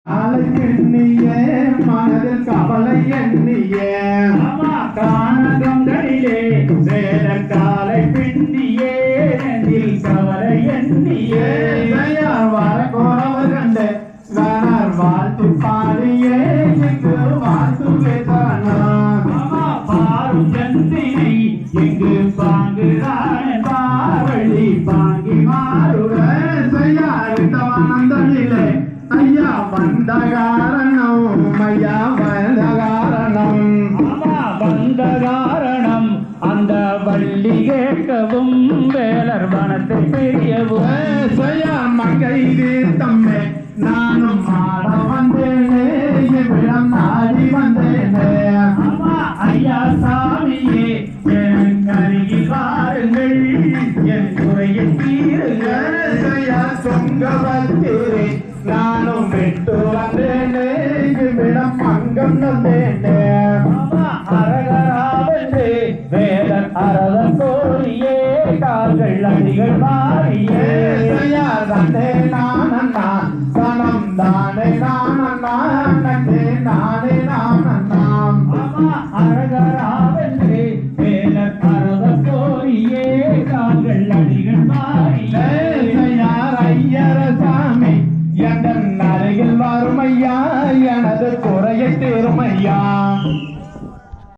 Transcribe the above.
எண்ணியே மனதில் கவலை எண்ணியே காணகங்களிலே சேர காலை பிண்டியே நெஞ்சில் கவலை எண்ணியே வரக்கோரவர் கண்டு வாழ்த்து பாடியே இங்கு வாழ்த்துவே பாரும் சந்தினை எங்கு பாங்குதான் பாவழி பாங்கி மாறுடன் நந்தனிலே ஐயா வந்த காரணம் ஐயா வந்த காரணம் வந்த காரணம் அந்த வள்ளி கேட்கவும் வேலர் வனத்தை பெரியவும் மங்கை தம்மே நானும் மாட வந்தேனே விடம் நாடி வந்தேனே ஐயா சாமியே என் கருகி பாருங்கள் என் குறையை தீருங்கள் சொங்கவத்தீரே நானும் விட்டு வந்தேனே விடம் அங்கம் வந்தேனே அரகராவென்று வேலன் அரதன் கோரியே கால்கள் அடிகள் மாறியே தந்தே நான் தனம் தானே நான்